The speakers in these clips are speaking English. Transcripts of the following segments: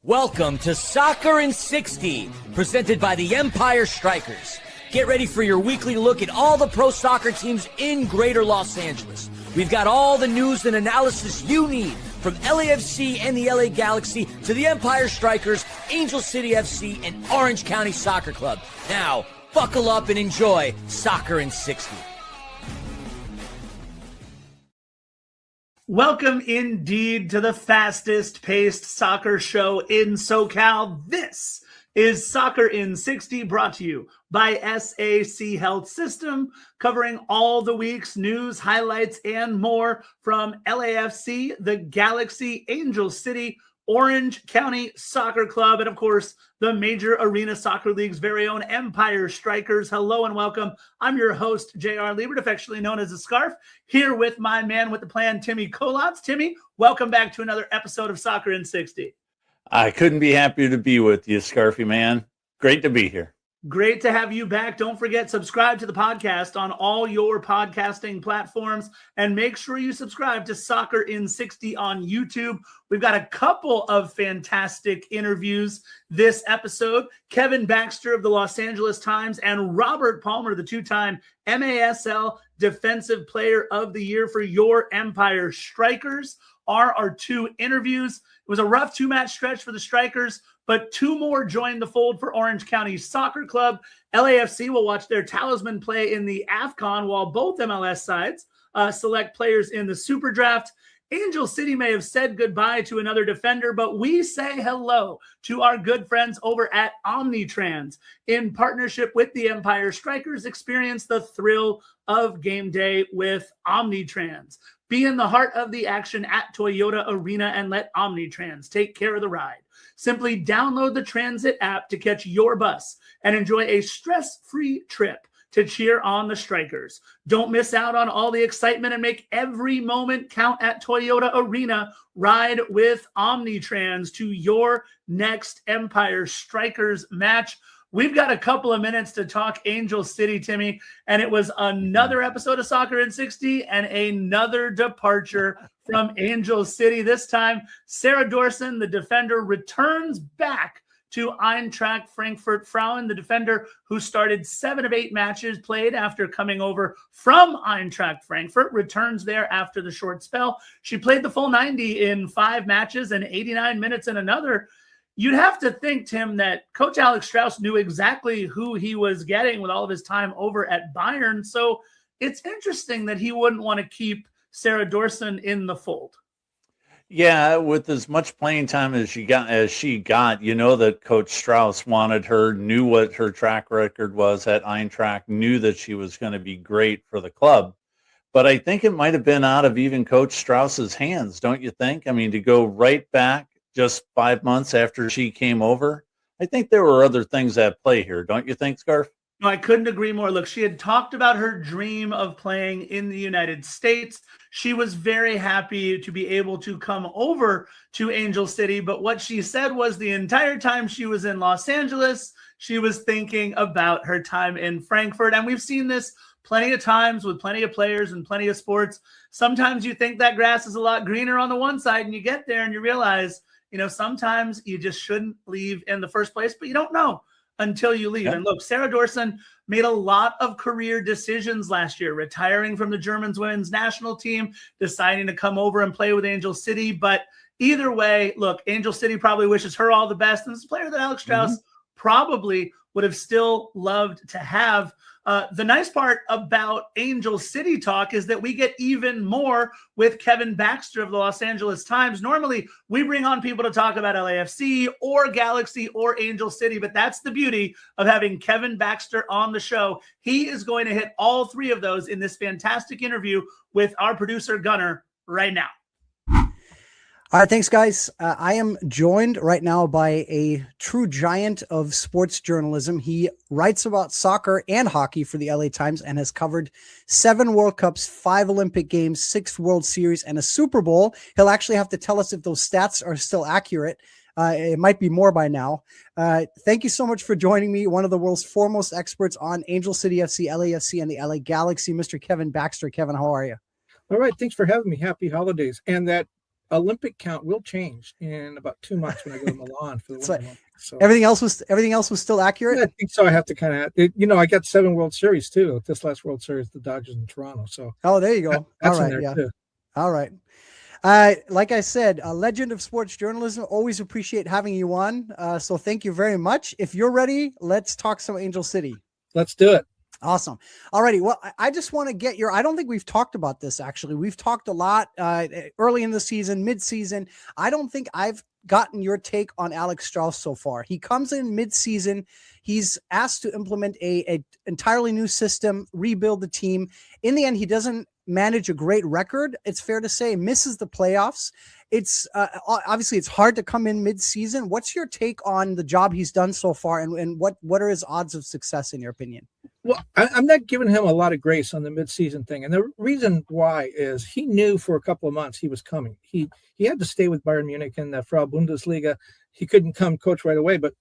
Welcome to Soccer in 60, presented by the Empire Strykers. Get ready for your weekly look at all the pro soccer teams in Greater Los Angeles. We've got all the news and analysis you need, from LAFC and the LA Galaxy to the Empire Strykers, Angel City FC, and Orange County Soccer Club. Now, buckle up and enjoy Soccer in 60. Welcome indeed to the fastest-paced soccer show in SoCal. This is Soccer in 60, brought to you by SAC Health System, covering all the week's news, highlights, and more from LAFC, the Galaxy, Angel City, Orange County Soccer Club, and of course, the Major Arena Soccer League's very own Empire Strykers. Hello and welcome. I'm your host, J.R. Liebert, affectionately known as The Scarf, here with my man with the plan, Timmy Kolotz. Timmy, welcome back to another episode of Soccer in 60. I couldn't be happier to be with you, Scarfy man. Great to be here. Great to have you back. Don't forget, subscribe to the podcast on all your podcasting platforms, and make sure you subscribe to Soccer in 60 on YouTube. We've got a couple of fantastic interviews this episode. Kevin Baxter of the Los Angeles Times and Robert Palmer, the two-time MASL Defensive Player of the Year for your Empire Strykers, are our two interviews. It was a rough two-match stretch for the Strykers, but two more joined the fold for Orange County Soccer Club. LAFC will watch their talisman play in the AFCON, while both MLS sides select players in the Super Draft. Angel City may have said goodbye to another defender, but we say hello to our good friends over at Omnitrans. In partnership with the Empire Strykers, experience the thrill of game day with Omnitrans. Be in the heart of the action at Toyota Arena and let Omnitrans take care of the ride. Simply download the Transit app to catch your bus and enjoy a stress-free trip to cheer on the Strykers. Don't miss out on all the excitement and make every moment count at Toyota Arena. Ride with Omnitrans to your next Empire Strykers match. We've got a couple of minutes to talk Angel City, Timmy, and it was another episode of Soccer in 60 and another departure from Angel City. This time, Sarah Dorson, the defender, returns back to Eintracht Frankfurt Frauen, the defender who started 7 of 8 matches played after coming over from Eintracht Frankfurt, returns there after the short spell. She played the full 90 in 5 matches and 89 minutes in another. You'd have to think, Tim, that Coach Alex Straus knew exactly who he was getting with all of his time over at Bayern. So it's interesting that he wouldn't want to keep Sarah Dorson in the fold. Yeah, with as much playing time as she got, you know that Coach Straus wanted her, knew what her track record was at Eintracht, knew that she was going to be great for the club. But I think it might have been out of even Coach Straus's hands, don't you think? I mean, to go right back just 5 months after she came over, I think there were other things at play here, don't you think, Scarf? No, I couldn't agree more. Look, she had talked about her dream of playing in the United States. She was very happy to be able to come over to Angel City, but what she said was the entire time she was in Los Angeles, she was thinking about her time in Frankfurt. And we've seen this plenty of times with plenty of players and plenty of sports. Sometimes you think that grass is a lot greener on the one side, and you get there and you realize, sometimes you just shouldn't leave in the first place, but you don't know until you leave. Yeah. And look, Sarah Dorson made a lot of career decisions last year, retiring from the Germans women's national team, deciding to come over and play with Angel City. But either way, look, Angel City probably wishes her all the best. And this is a player that Alex Straus probably would have still loved to have. The nice part about Angel City talk is that we get even more with Kevin Baxter of the Los Angeles Times. Normally, we bring on people to talk about LAFC or Galaxy or Angel City, but that's the beauty of having Kevin Baxter on the show. He is going to hit all 3 of those in this fantastic interview with our producer, Gunnar, right now. All right, thanks, guys. I am joined right now by a true giant of sports journalism. He writes about soccer and hockey for the LA Times and has covered 7 World Cups, 5 Olympic Games, 6 World Series, and a Super Bowl. He'll actually have to tell us if those stats are still accurate. It might be more by now. Thank you so much for joining me, one of the world's foremost experts on Angel City FC, LAFC, and the LA Galaxy, Mr. Kevin Baxter. Kevin, how are you? All right, thanks for having me. Happy holidays. And that Olympic count will change in about 2 months when I go to Milan for the Winter Olympics. So everything else was still accurate. Yeah, I think so. I have to kind of, I got 7 World Series too. This last World Series, the Dodgers in Toronto. So there you go. That's all in right, there too. All right. Like I said, a legend of sports journalism. Always appreciate having you on. So thank you very much. If you're ready, let's talk some Angel City. Let's do it. Awesome. All righty. Well, I just want to get I don't think we've talked about this actually. We've talked a lot early in the season, mid-season. I don't think I've gotten your take on Alex Straus so far. He comes in mid-season. He's asked to implement a entirely new system, rebuild the team. In the end, he doesn't manage a great record. It's fair to say, misses the playoffs. It's obviously it's hard to come in mid-season. What's your take on the job he's done so far, and what are his odds of success in your opinion? Well, I'm not giving him a lot of grace on the midseason thing. And the reason why is he knew for a couple of months he was coming. He had to stay with Bayern Munich in the Frau Bundesliga. He couldn't come coach right away, but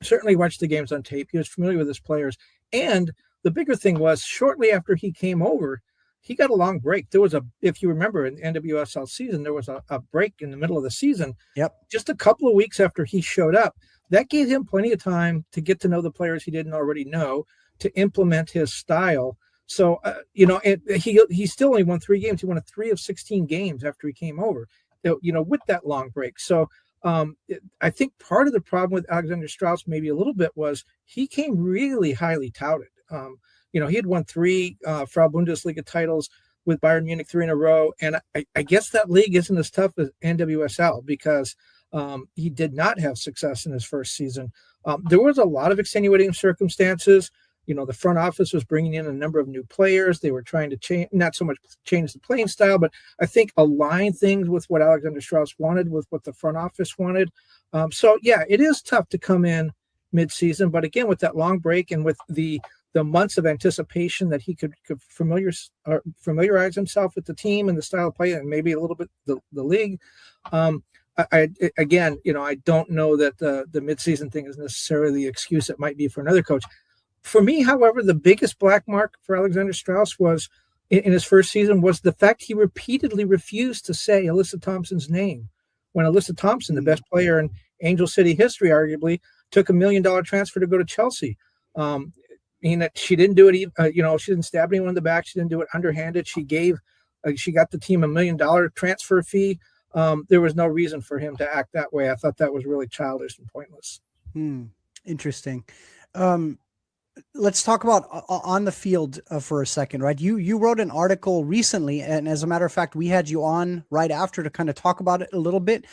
certainly watched the games on tape. He was familiar with his players. And the bigger thing was shortly after he came over, he got a long break. There was if you remember in the NWSL season, there was a break in the middle of the season. Yep. Just a couple of weeks after he showed up. That gave him plenty of time to get to know the players he didn't already know, to implement his style. So, he still only won 3 games. He won 3 of 16 games after he came over, with that long break. So I think part of the problem with Alexander Straus, maybe a little bit, was he came really highly touted. He had won 3 Frau Bundesliga titles with Bayern Munich, 3 in a row. And I guess that league isn't as tough as NWSL because he did not have success in his first season. There was a lot of extenuating circumstances. The front office was bringing in a number of new players. They were trying to change, not so much change the playing style, but I think align things with what Alexander Straus wanted, with what the front office wanted. It is tough to come in mid-season, but again, with that long break and with the months of anticipation that he could familiarize himself with the team and the style of play and maybe a little bit the league. I don't know that the mid-season thing is necessarily the excuse it might be for another coach. For me, however, the biggest black mark for Alexander Straus was in his first season was the fact he repeatedly refused to say Alyssa Thompson's name when Alyssa Thompson, the best player in Angel City history, arguably, took $1 million transfer to go to Chelsea. She didn't do it. She didn't stab anyone in the back. She didn't do it underhanded. She got the team $1 million transfer fee. There was no reason for him to act that way. I thought that was really childish and pointless. Interesting. Let's talk about on the field for a second, right? You wrote an article recently, and as a matter of fact, we had you on right after to kind of talk about it a little bit,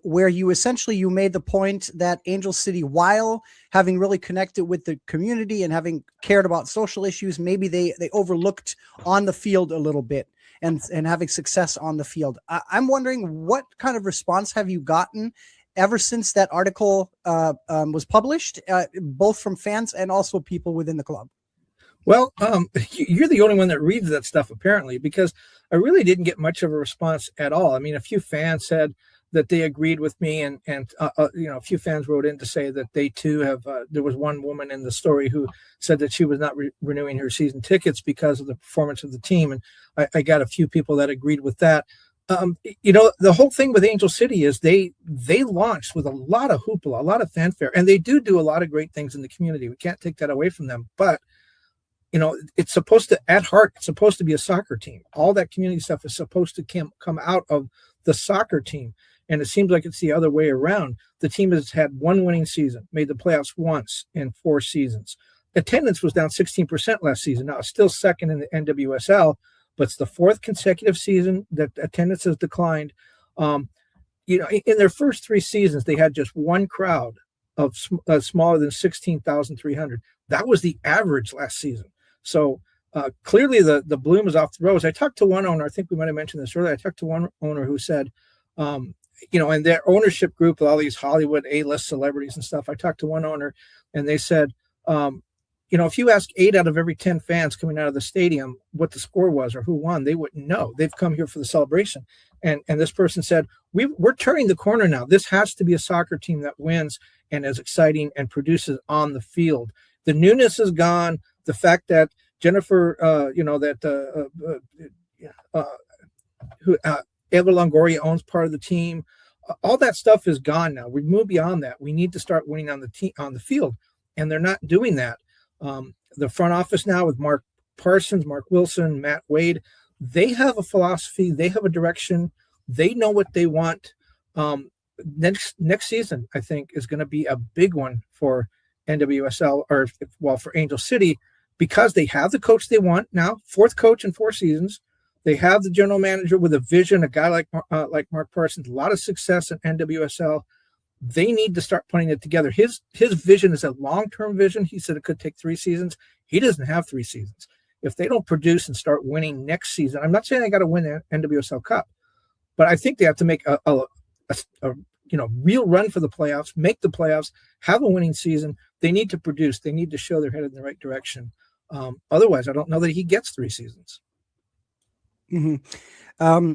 where you made the point that Angel City, while having really connected with the community and having cared about social issues, maybe they overlooked on the field a little bit and having success on the field. I'm wondering, what kind of response have you gotten ever since that article was published, both from fans and also people within the club? Well, you're the only one that reads that stuff, apparently, because I really didn't get much of a response at all. I mean, a few fans said that they agreed with me, and a few fans wrote in to say that they too have. There was one woman in the story who said that she was not renewing her season tickets because of the performance of the team, and I got a few people that agreed with that. The whole thing with Angel City is they launched with a lot of hoopla, a lot of fanfare, and they do a lot of great things in the community. We can't take that away from them, but it's supposed to, at heart, it's supposed to be a soccer team. All that community stuff is supposed to come out of the soccer team, and it seems like it's the other way around. The team has had one winning season, made the playoffs once in 4 seasons. Attendance was down 16% last season. Now it's still second in the NWSL, but it's the 4th consecutive season that attendance has declined. In their first 3 seasons, they had just one crowd of smaller than 16,300. That was the average last season. So clearly the bloom is off the rose. I talked to one owner, I think we might have mentioned this earlier. I talked to one owner who said, in their ownership group with all these Hollywood A-list celebrities and stuff, I talked to one owner and they said, if you ask 8 out of every 10 fans coming out of the stadium what the score was or who won, they wouldn't know. They've come here for the celebration. And this person said, we're turning the corner now. This has to be a soccer team that wins and is exciting and produces on the field. The newness is gone. The fact that Jennifer, Eva Longoria owns part of the team. All that stuff is gone now. We move beyond that. We need to start winning on the field, and they're not doing that. The front office now with Mark Parsons, Mark Wilson, Matt Wade, they have a philosophy. They have a direction. They know what they want. Next season, I think, is going to be a big one for NWSL, for Angel City, because they have the coach they want now, 4th coach in 4 seasons. They have the general manager with a vision, a guy like Mark Parsons, a lot of success in NWSL. They need to start putting it together. His vision is a long-term vision. He said it could take 3 seasons. He doesn't have 3 seasons. If they don't produce and start winning next season, I'm not saying they got to win the NWSL Cup, but I think they have to make a real run for the playoffs, make the playoffs, have a winning season. They need to produce. They need to show they're headed in the right direction. Otherwise, I don't know that he gets 3 seasons. Mm-hmm.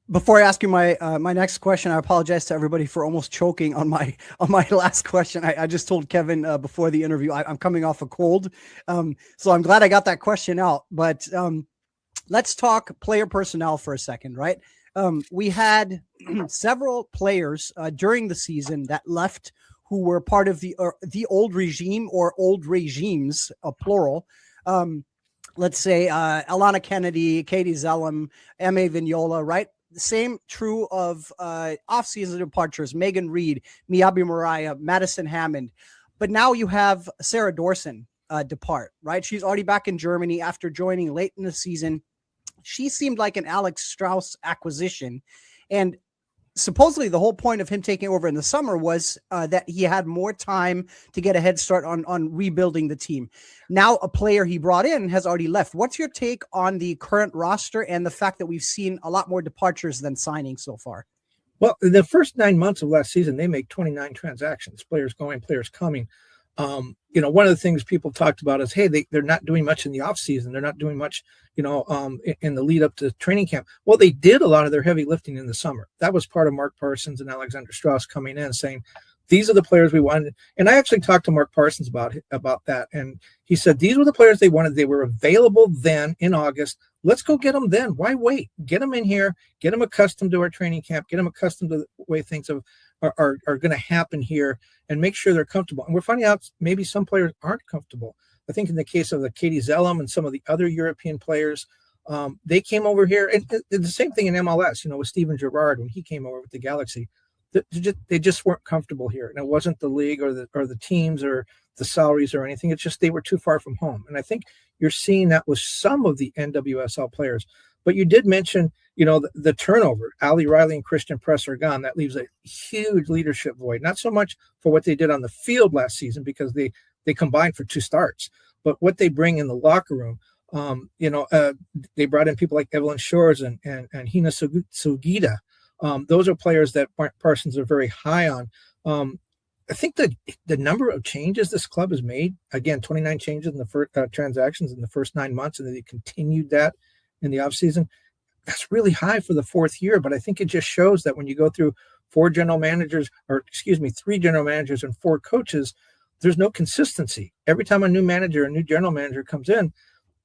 Before I ask you my next question, I apologize to everybody for almost choking on my last question. I just told Kevin before the interview I'm coming off a cold, so I'm glad I got that question out. But let's talk player personnel for a second, right? We had several players during the season that left who were part of the old regime or old regimes, plural. Let's say Alana Kennedy, Katie Zellum, M.A. Vignola, right? The same true of off-season departures, Megan Reed, Miyabi Mariah, Madison Hammond. But now you have Sarah Dorson depart, right? She's already back in Germany after joining late in the season. She seemed like an Alex Straus acquisition. And supposedly the whole point of him taking over in the summer was that he had more time to get a head start on rebuilding the team. Now a player he brought in has already left. What's your take on the current roster and the fact that we've seen a lot more departures than signings so far? Well, in the first 9 months of last season, they made 29 transactions, players going, players coming. One of the things people talked about is, hey, they're not doing much in the off season. They're not doing much, in the lead up to training camp. Well, they did a lot of their heavy lifting in the summer. That was part of Mark Parsons and Alexander Straus coming in saying, these are the players we wanted. And I actually talked to Mark Parsons about that. And he said, these were the players they wanted. They were available then in August. Let's go get them then. Why wait? Get them in here, get them accustomed to our training camp, get them accustomed to the way things are going to happen here, and make sure they're comfortable. And we're finding out maybe some players aren't comfortable. I think in the case of the Katie Zellum and some of the other European players, they came over here. And the same thing in MLS, with Steven Gerrard when he came over with the Galaxy. They just weren't comfortable here. And it wasn't the league or the teams or the salaries or anything. It's just they were too far from home. And I think you're seeing that with some of the NWSL players. But you did mention, the turnover. Ali Riley and Christian Press are gone. That leaves a huge leadership void. Not so much for what they did on the field last season because they combined for 2 starts, but what they bring in the locker room. They brought in people like Evelyn Shores and Hina Sugita. Those are players that Parsons are very high on. I think that the number of changes this club has made, again, 29 changes in the first transactions in the first 9 months, and then they continued that in the offseason. That's really high for the 4th year, but I think it just shows that when you go through 3 general managers and 4 coaches, there's no consistency. Every time a new general manager comes in,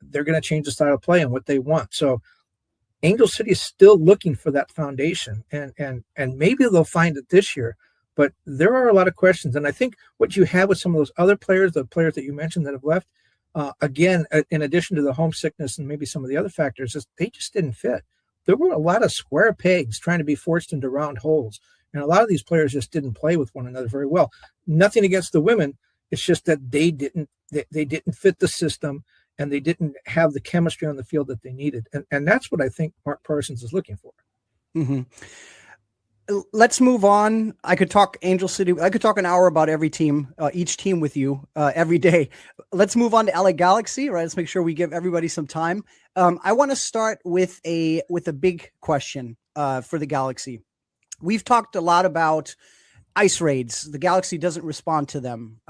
they're going to change the style of play and what they want. So Angel City is still looking for that foundation, and maybe they'll find it this year. But there are a lot of questions, and I think what you have with some of those other players, the players that you mentioned that have left, again, in addition to the homesickness and maybe some of the other factors, is they just didn't fit. There were a lot of square pegs trying to be forced into round holes, and a lot of these players just didn't play with one another very well. Nothing against the women; it's just that they didn't fit the system. And they didn't have the chemistry on the field that they needed. And that's what I think Mark Parsons is looking for. Mm-hmm. Let's move on. I could talk Angel City. I could talk an hour about every team, each team with you every day. Let's move on to LA Galaxy, right? Let's make sure we give everybody some time. I want to start with a big question for the Galaxy. We've talked a lot about ice raids. The Galaxy doesn't respond to them.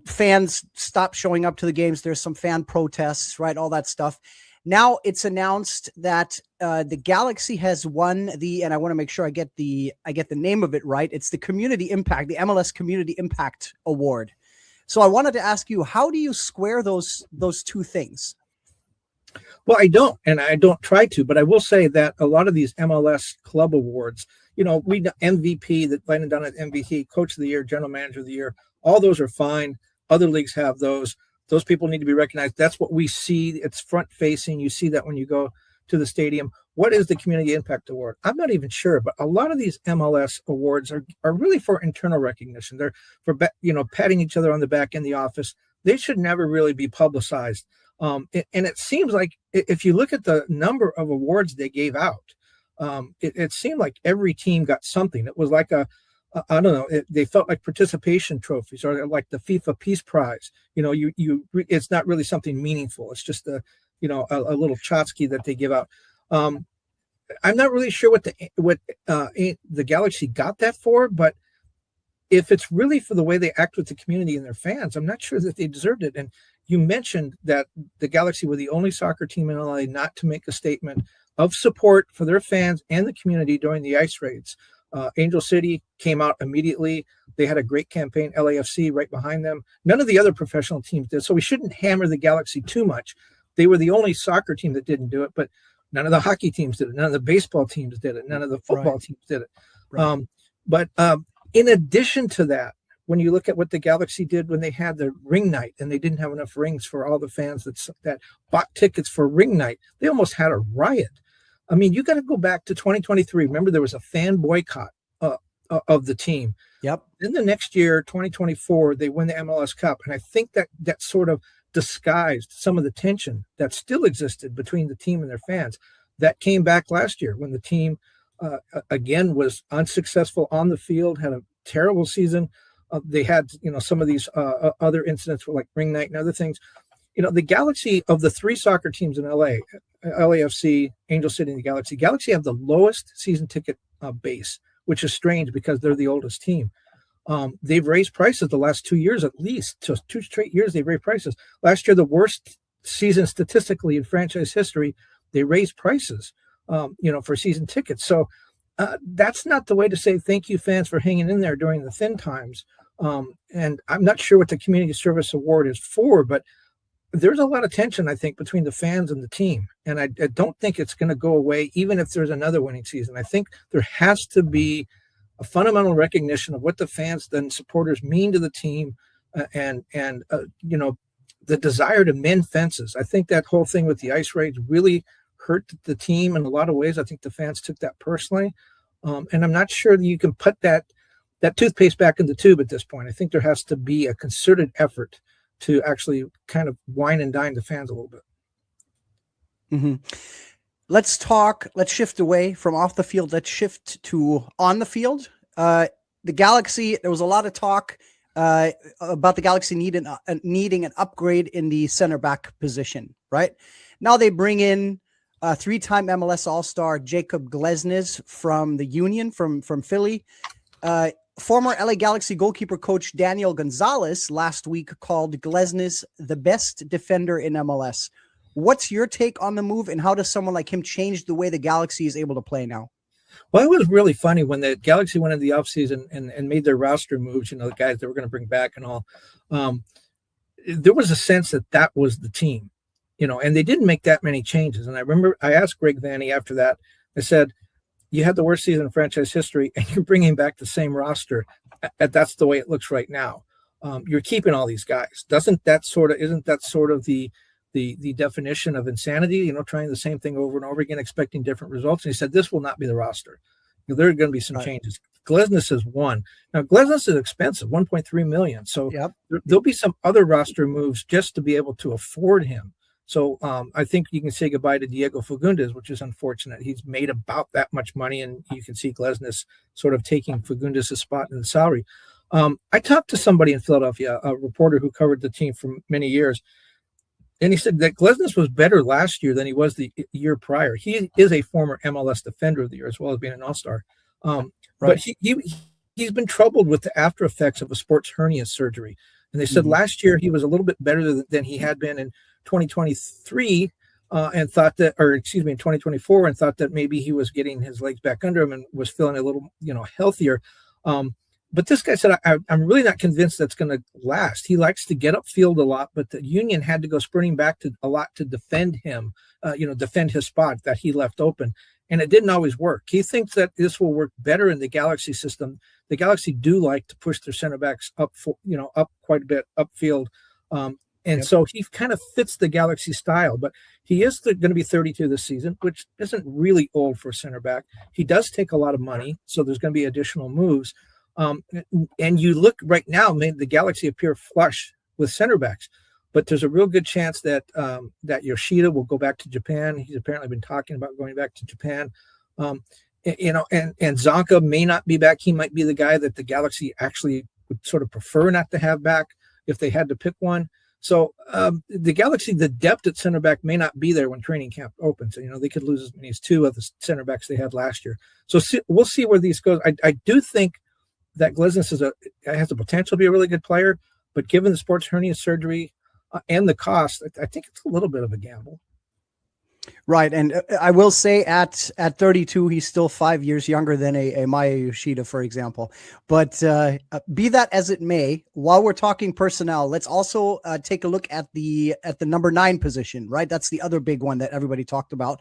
Fans stop showing up to the games. There's some fan protests, right? All that stuff. Now it's announced that the Galaxy has won and I want to make sure I get the name of it right. It's the Community Impact, the MLS Community Impact Award. So I wanted to ask you, how do you square those 2 things? Well, I don't, and I don't try to, but I will say that a lot of these MLS club awards, we MVP, that landed down at MVP, Coach of the Year, General Manager of the Year, all those are fine. Other leagues have those. Those people need to be recognized. That's what we see. It's front facing. You see that when you go to the stadium. What is the Community Impact Award? I'm not even sure, but a lot of these MLS awards are really for internal recognition. They're for, patting each other on the back in the office. They should never really be publicized. And it seems like if you look at the number of awards they gave out, it seemed like every team got something. It was like I don't know, they felt like participation trophies, or like the FIFA Peace Prize. It's not really something meaningful. It's just a little tchotchke that they give out. I'm not really sure what the Galaxy got that for, but if it's really for the way they act with the community and their fans, I'm not sure that they deserved it. And you mentioned that the Galaxy were the only soccer team in LA not to make a statement of support for their fans and the community during the ice raids. Angel City came out immediately. They had a great campaign, LAFC right behind them. None of the other professional teams did, so we shouldn't hammer the Galaxy too much. They were the only soccer team that didn't do it, but none of the hockey teams did it. None of the baseball teams did it. None of the football teams did it. Right. But in addition to that, when you look at what the Galaxy did when they had the ring night and they didn't have enough rings for all the fans that bought tickets for ring night, they almost had a riot. I mean, you got to go back to 2023. Remember, there was a fan boycott of the team. Yep. Then the next year, 2024, they win the MLS Cup. And I think that sort of disguised some of the tension that still existed between the team and their fans. That came back last year when the team, again, was unsuccessful on the field, had a terrible season. They had, some of these other incidents like ring night and other things. The Galaxy, of the three soccer teams in LA, LAFC, Angel City, and the Galaxy have the lowest season ticket base, which is strange because they're the oldest team. They've raised prices the last 2 years at least. So 2 straight years they've raised prices. Last year, the worst season statistically in franchise history, they raised prices, for season tickets. So that's not the way to say thank you, fans, for hanging in there during the thin times. And I'm not sure what the Community Service Award is for, but there's a lot of tension, I think, between the fans and the team. And I don't think it's going to go away, even if there's another winning season. I think there has to be a fundamental recognition of what the fans and supporters mean to the team and the desire to mend fences. I think that whole thing with the ice raids really hurt the team in a lot of ways. I think the fans took that personally. And I'm not sure that you can put that toothpaste back in the tube at this point. I think there has to be a concerted effort to actually kind of wine and dine the fans a little bit. Mm-hmm. Let's shift away from off the field. Let's shift to on the field. The Galaxy, there was a lot of talk about the Galaxy needing an upgrade in the center back position, right? Now they bring in three-time MLS All-Star Jakob Glesnes from the Union from Philly. Former LA Galaxy goalkeeper coach Daniel Gonzalez last week called Glesnes the best defender in MLS. What's your take on the move, and how does someone like him change the way the Galaxy is able to play now? Well, it was really funny when the Galaxy went into the offseason and made their roster moves, the guys that were going to bring back and all. There was a sense that was the team, and they didn't make that many changes. And I remember I asked Greg Vanney after that, I said, you had the worst season in franchise history and you're bringing back the same roster. That's the way it looks right now. You're keeping all these guys. Isn't that sort of the definition of insanity, trying the same thing over and over again, expecting different results? And he said, this will not be the roster. There are going to be some changes. Glesnes is one. Now, Glesnes is expensive, $1.3 million. So there'll be some other roster moves just to be able to afford him. So I think you can say goodbye to Diego Fagundes, which is unfortunate. He's made about that much money, and you can see Glesnes sort of taking Fagundes' spot in the salary. I talked to somebody in Philadelphia, a reporter who covered the team for many years, and he said that Glesnes was better last year than he was the year prior. He is a former MLS Defender of the Year as well as being an All-Star. But he's been troubled with the after effects of a sports hernia surgery. And they said last year he was a little bit better than he had been in 2023 in 2024, and thought that maybe he was getting his legs back under him and was feeling a little, healthier. But this guy said, I'm really not convinced that's going to last. He likes to get upfield a lot, but the Union had to go sprinting back to a lot to defend him, defend his spot that he left open. And it didn't always work. He thinks that this will work better in the Galaxy system. The Galaxy do like to push their center backs up quite a bit upfield. So he kind of fits the Galaxy style, but he is going to be 32 this season, which isn't really old for a center back. He does take a lot of money, so there's going to be additional moves. And you look right now, the Galaxy appear flush with center backs, but there's a real good chance that Yoshida will go back to Japan. He's apparently been talking about going back to Japan. And Zonka may not be back. He might be the guy that the Galaxy actually would sort of prefer not to have back if they had to pick one. So the Galaxy, the depth at center back may not be there when training camp opens. They could lose as many as 2 of the center backs they had last year. So we'll see where these go. I do think that Glesnes has the potential to be a really good player, but given the sports hernia surgery and the cost, I think it's a little bit of a gamble. Right. And I will say at 32, he's still 5 years younger than a Maya Yoshida, for example. But be that as it may, while we're talking personnel, let's also take a look at the number 9 position, right? That's the other big one that everybody talked about.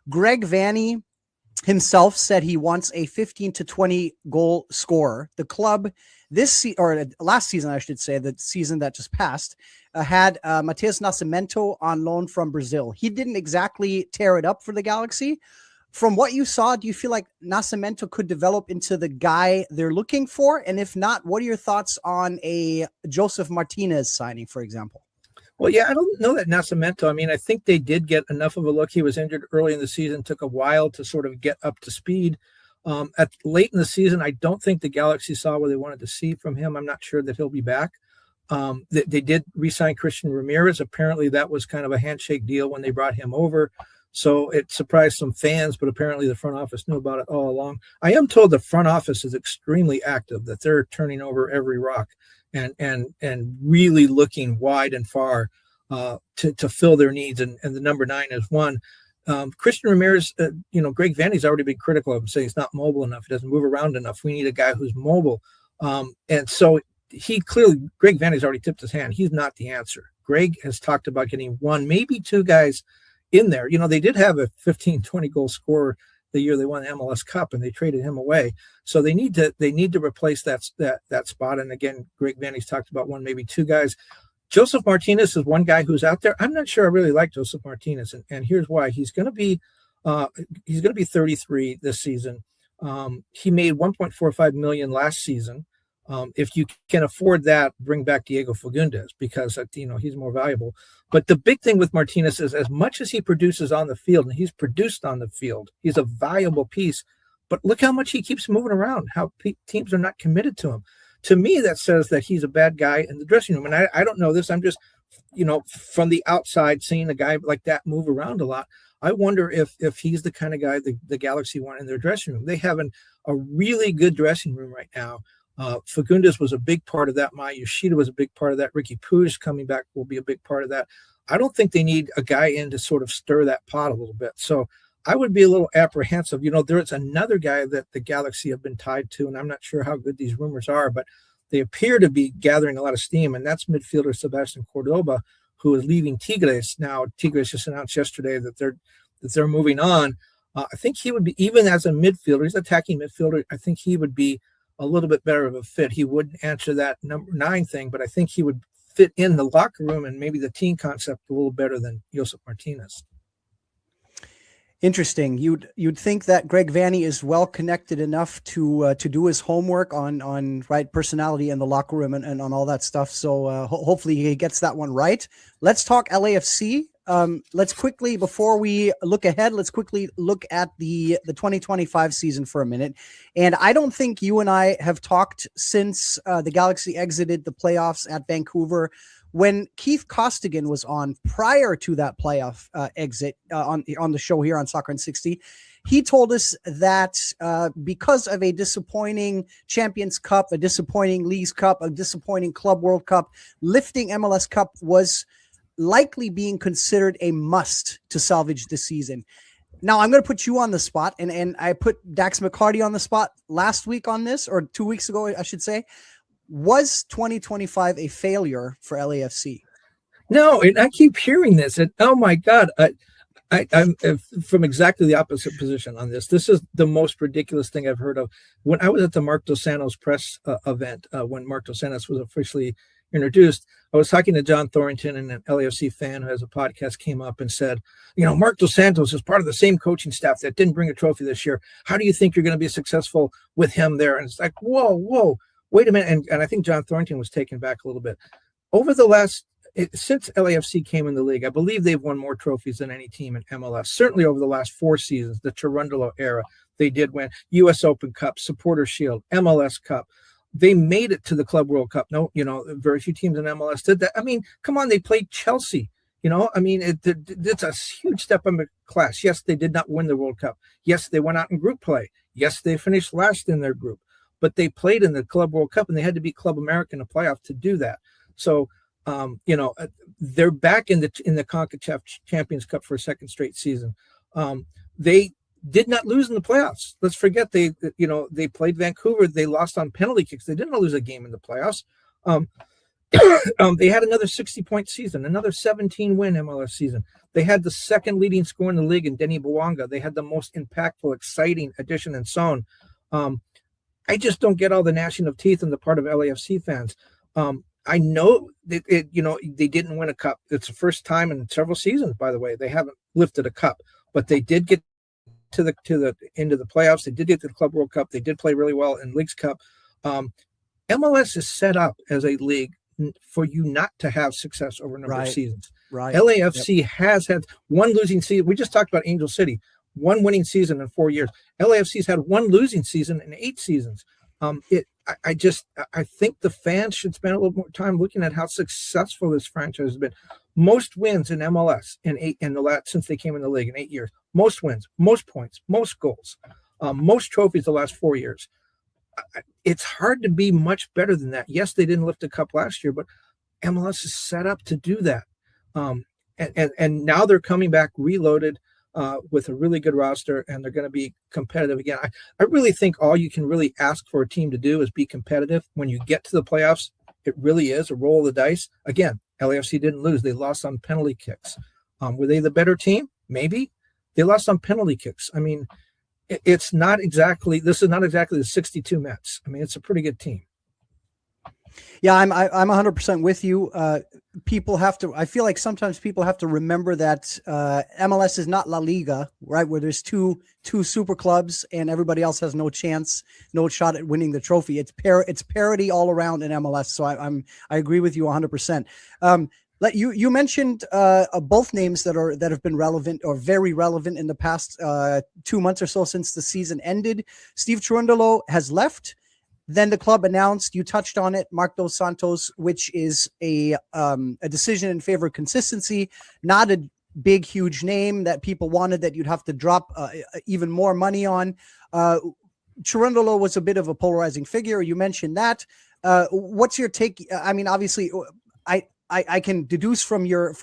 Greg Vanney himself said he wants a 15 to 20 goal scorer. The club last season, I should say, the season that just passed, had Matias Nascimento on loan from Brazil. He didn't exactly tear it up for the Galaxy. From what you saw, do you feel like Nascimento could develop into the guy they're looking for? And if not, what are your thoughts on a Joseph Martinez signing, for example? Well, yeah, I don't know that Nascimento. I think they did get enough of a look. He was injured early in the season, took a while to sort of get up to speed. Late in the season, I don't think the Galaxy saw what they wanted to see from him. I'm not sure that he'll be back. They did re-sign Christian Ramirez. Apparently that was kind of a handshake deal when they brought him over. So it surprised some fans, but apparently the front office knew about it all along. I am told the front office is extremely active, that they're turning over every rock and really looking wide and far to fill their needs. And the number 9 is one. Christian Ramirez, Greg Vanney's already been critical of him, saying he's not mobile enough. He doesn't move around enough. We need a guy who's mobile. And so Greg Vanney's already tipped his hand. He's not the answer. Greg has talked about getting 1, maybe 2 guys in there. They did have a 15, 20 goal scorer the year they won the MLS Cup, and they traded him away. So they need to replace that spot. And again, Greg Vanney's talked about 1, maybe 2 guys. Joseph Martinez is one guy who's out there. I'm not sure I really like Joseph Martinez, and here's why. He's going to be 33 this season. He made $1.45 million last season. If you can afford that, bring back Diego Fagundes, because he's more valuable. But the big thing with Martinez is, as much as he produces on the field, and he's produced on the field, he's a valuable piece. But look how much he keeps moving around, how teams are not committed to him. To me, that says that he's a bad guy in the dressing room. And I don't know this. I'm just, from the outside, seeing a guy like that move around a lot. I wonder if he's the kind of guy the Galaxy want in their dressing room. They have a really good dressing room right now. Fagundes was a big part of that. Maya Yoshida was a big part of that. Ricky Puig coming back will be a big part of that. I don't think they need a guy in to sort of stir that pot a little bit. So I would be a little apprehensive. There's another guy that the Galaxy have been tied to, and I'm not sure how good these rumors are, but they appear to be gathering a lot of steam, and that's midfielder Sebastian Cordoba, who is leaving Tigres. Now, Tigres just announced yesterday that they're moving on. I think he would be, even as a midfielder, he's an attacking midfielder, I think he would be a little bit better of a fit. He wouldn't answer that number 9 thing, but I think he would fit in the locker room and maybe the team concept a little better than Joseph Martinez. Interesting. You'd think that Greg Vanney is well connected enough to do his homework on right personality in the locker room and on all that stuff. So hopefully he gets that one right. Let's talk LAFC. Let's quickly, before we look ahead, let's quickly look at the 2025 season for a minute. And I don't think you and I have talked since the Galaxy exited the playoffs at Vancouver. When Keith Costigan was on prior to that playoff exit on the show here on Soccer in 60, he told us that because of a disappointing Champions Cup, a disappointing Leagues Cup, a disappointing Club World Cup, lifting MLS Cup was likely being considered a must to salvage the season. Now I'm going to put you on the spot, and I put Dax McCarty on the spot last week on this, or 2 weeks ago, I should say. Was 2025 a failure for LAFC? No, and I keep hearing this, and oh my God, I'm from exactly the opposite position on this. This is the most ridiculous thing I've heard of. When I was at the Mark Dos Santos press event, when Mark Dos Santos was officially introduced, I was talking to John Thornton, and an LAFC fan who has a podcast came up and said, Mark Dos Santos is part of the same coaching staff that didn't bring a trophy this year. How do you think you're going to be successful with him there? And it's like, whoa, wait a minute. And I think John Thornton was taken back a little bit. Over the last since LAFC came in the league, I believe they've won more trophies than any team in MLS. Certainly over the last 4 seasons, the Cherundolo era, they did win U.S. Open Cup, Supporter Shield, MLS Cup. They made it to the Club World Cup. No, very few teams in MLS did that. I mean, come on, they played Chelsea. It's a huge step in the class. Yes, they did not win the World Cup. Yes, they went out in group play. Yes, they finished last in their group. But they played in the Club World Cup, and they had to beat Club America in the playoff to do that. So, they're back in the CONCACAF Champions Cup for a second straight season. They did not lose in the playoffs. Let's forget they played Vancouver. They lost on penalty kicks. They didn't lose a game in the playoffs. They had another 60-point season, another 17-win MLS season. They had the second leading scorer in the league in Denny Bouanga. They had the most impactful, exciting addition in Son. I just don't get all the gnashing of teeth on the part of LAFC fans. I know they didn't win a cup. It's the first time in several seasons, by the way. They haven't lifted a cup, but they did get to the end of the playoffs. They did get to the Club World Cup. They did play really well in Leagues Cup. MLS is set up as a league for you not to have success over a number of seasons. Right. LAFC has had one losing season. We just talked about Angel City, one winning season in 4 years. LAFC's had one losing season in 8 seasons. I think the fans should spend a little more time looking at how successful this franchise has been. Most wins in MLS since they came in the league in 8 years. Most wins, most points, most goals, most trophies the last 4 years. It's hard to be much better than that. Yes, they didn't lift a cup last year, but MLS is set up to do that. And now they're coming back reloaded with a really good roster, and they're going to be competitive again. I really think all you can really ask for a team to do is be competitive. When you get to the playoffs, it really is a roll of the dice. Again, LAFC didn't lose. They lost on penalty kicks. Were they the better team? Maybe. They lost on penalty kicks. I mean, this is not exactly the 62 Mets. I mean, it's a pretty good team. Yeah, I'm 100% with you. I feel like sometimes people have to remember that MLS is not La Liga, right? Where there's two super clubs and everybody else has no shot at winning the trophy. It's parity all around in MLS. So I agree with you 100%. You mentioned both names that have been relevant or very relevant in the past 2 months or so since the season ended. Steve Cherundolo has left. Then the club announced, you touched on it, Mark Dos Santos, which is a decision in favor of consistency, not a big, huge name that people wanted that you'd have to drop even more money on. Cherundolo was a bit of a polarizing figure. You mentioned that. What's your take? I mean, obviously, I can deduce from your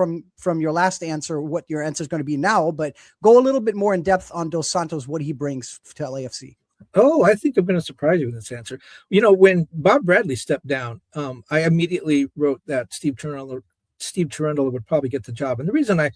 last answer what your answer is going to be now, but go a little bit more in depth on Dos Santos, what he brings to LAFC. Oh, I think I'm going to surprise you with this answer. When Bob Bradley stepped down, I immediately wrote that Steve Cherundolo would probably get the job. And the reason I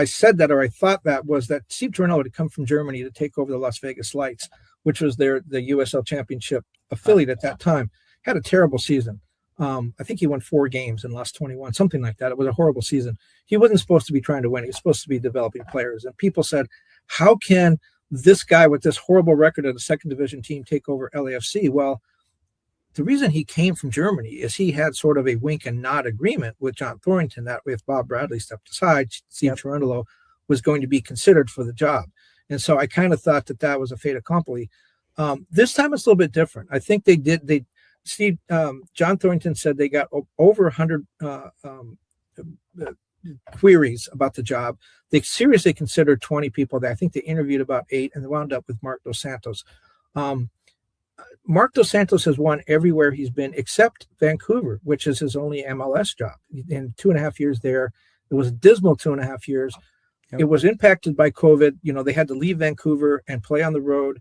said that, or I thought that, was that Steve Cherundolo had come from Germany to take over the Las Vegas Lights, which was the USL Championship affiliate at that time. Had a terrible season. I think he won 4 games and lost 21, something like that. It was a horrible season. He wasn't supposed to be trying to win. He was supposed to be developing players. And people said, how can this guy with this horrible record at a second division team take over LAFC? Well, the reason he came from Germany is he had sort of a wink and nod agreement with John Thornton that if Bob Bradley stepped aside, Steve Cherundolo was going to be considered for the job. And so I kind of thought that was a fait accompli. This time it's a little bit different. I think John Thornton said they got over 100 queries about the job. They seriously considered 20 people. I think they interviewed about 8 and they wound up with Mark Dos Santos. Mark Dos Santos has won everywhere he's been except Vancouver, which is his only MLS job. In 2.5 years there, it was a dismal 2.5 years. It was impacted by COVID. They had to leave Vancouver and play on the road.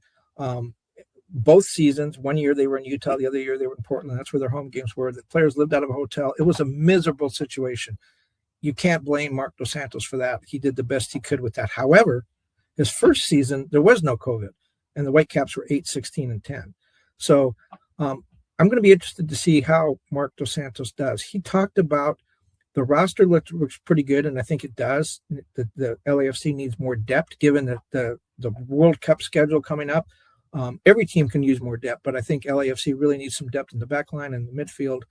Both seasons. One year they were in Utah, the other year they were in Portland. That's where their home games were. The players lived out of a hotel. It was a miserable situation. You can't blame Mark Dos Santos for that. He did the best he could with that. However, his first season, there was no COVID, and the Whitecaps were 8, 16, and 10. So I'm going to be interested to see how Mark Dos Santos does. He talked about the roster looks pretty good, and I think it does. The LAFC needs more depth given that the World Cup schedule coming up. Every team can use more depth, but I think LAFC really needs some depth in the back line and the midfield.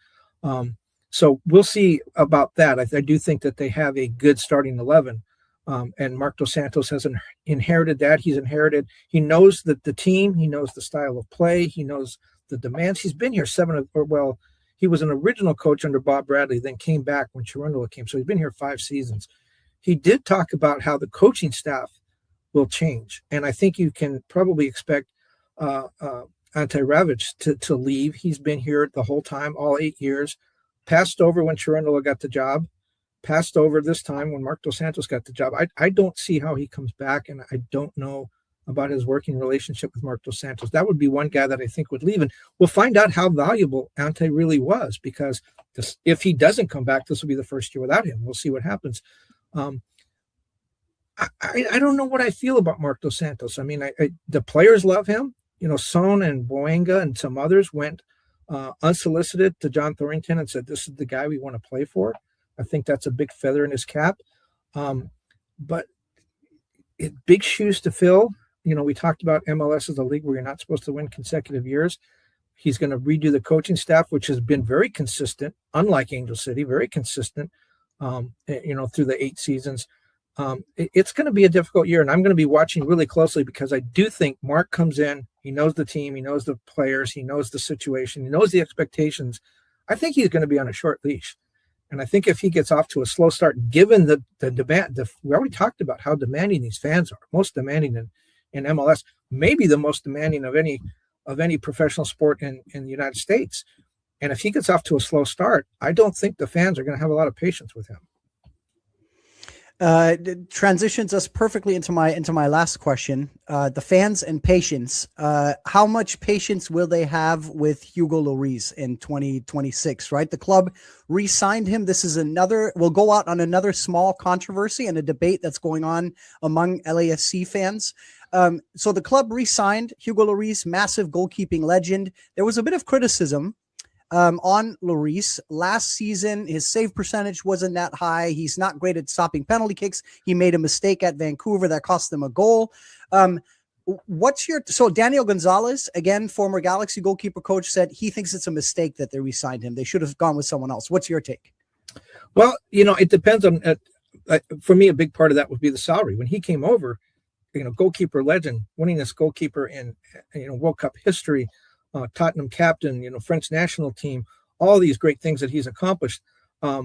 So we'll see about that. I do think that they have a good starting 11, and Mark Dos Santos has inherited that. He knows that the team, he knows the style of play, he knows the demands. He's been here he was an original coach under Bob Bradley, then came back when Cherundolo came. So he's been here 5 seasons. He did talk about how the coaching staff will change, and I think you can probably expect Ante Ravic to leave. He's been here the whole time, all 8 years. Passed over when Cherundolo got the job. Passed over this time when Mark Dos Santos got the job. I don't see how he comes back, and I don't know about his working relationship with Mark Dos Santos. That would be one guy that I think would leave, and we'll find out how valuable Ante really was, because if he doesn't come back, this will be the first year without him. We'll see what happens. I don't know what I feel about Mark Dos Santos. I mean, the players love him. Son and Boenga and some others went unsolicited to John Thorrington and said, this is the guy we want to play for. I think that's a big feather in his cap. But big shoes to fill. We talked about MLS as a league where you're not supposed to win consecutive years. He's going to redo the coaching staff, which has been very consistent, unlike Angel City, very consistent, through the 8 seasons. It's going to be a difficult year, and I'm going to be watching really closely, because I do think Mark comes in, he knows the team, he knows the players, he knows the situation, he knows the expectations. I think he's going to be on a short leash. And I think if he gets off to a slow start, given the demand, we already talked about how demanding these fans are, most demanding in MLS, maybe the most demanding of any professional sport in the United States. And if he gets off to a slow start, I don't think the fans are going to have a lot of patience with him. Transitions us perfectly into my last question. The fans and patience. How much patience will they have with Hugo Lloris in 2026? Right, the club re-signed him. This is we'll go out on another small controversy and a debate that's going on among LAFC fans. So the club re-signed Hugo Lloris, massive goalkeeping legend. There was a bit of criticism on Lloris last season. His save percentage wasn't that high. He's not great at stopping penalty kicks. He made a mistake at Vancouver that cost them a goal. So Daniel Gonzalez, again, former Galaxy goalkeeper coach, said he thinks it's a mistake that they re-signed him. They should have gone with someone else. What's your take? Well, it depends on, for me, a big part of that would be the salary. When he came over, goalkeeper legend, winningest goalkeeper in, World Cup history, Tottenham captain, French national team, all these great things that he's accomplished. But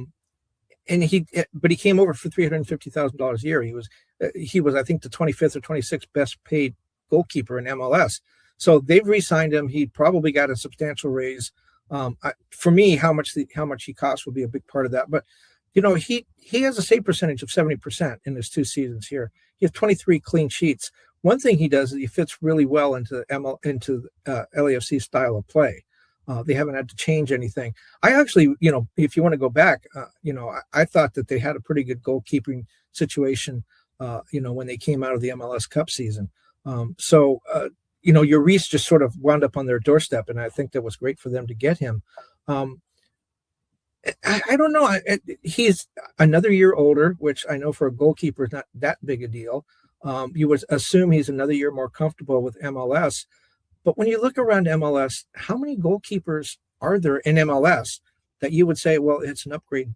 he came over for $350,000 a year. He was, I think, the 25th or 26th best paid goalkeeper in MLS. So they've re-signed him. He probably got a substantial raise. For me, how much he costs will be a big part of that. But he has a save percentage of 70% in his 2 seasons here. He has 23 clean sheets. One thing he does is he fits really well into LAFC style of play. They haven't had to change anything. I actually, if you want to go back, I thought that they had a pretty good goalkeeping situation, when they came out of the MLS Cup season. Lloris just sort of wound up on their doorstep, and I think that was great for them to get him. I don't know. He's another year older, which I know for a goalkeeper is not that big a deal. You would assume he's another year more comfortable with MLS. But when you look around MLS, how many goalkeepers are there in MLS that you would say, well, it's an upgrade